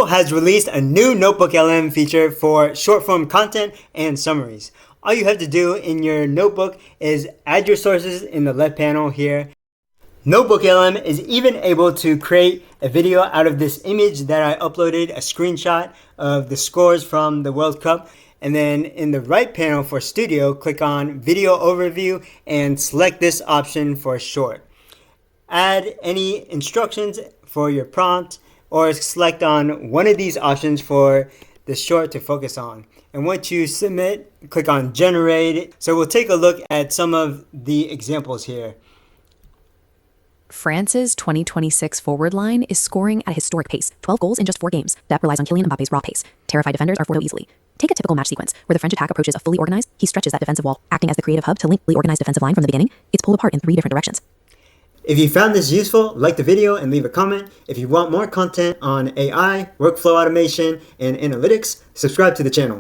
Google has released a new NotebookLM feature for short-form content and summaries. All you have to do in your notebook is add your sources in the left panel here. NotebookLM is even able to create a video out of this image that I uploaded, a screenshot of the scores from the World Cup. And then in the right panel for Studio, click on Video Overview and select this option for short. Add any instructions for your prompt or select on one of these options for the short to focus on. And once you submit, click on Generate. So we'll take a look at some of the examples here. France's 2026 forward line is scoring at a historic pace, 12 goals in just 4 games. That relies on Kylian Mbappe's raw pace. Terrified defenders are foiled easily. Take a typical match sequence, where the French attack approaches a fully organized, he stretches that defensive wall, acting as the creative hub to link the organized defensive line from the beginning. It's pulled apart in 3 different directions. If you found this useful, like the video and leave a comment. If you want more content on AI, workflow automation, and analytics, subscribe to the channel.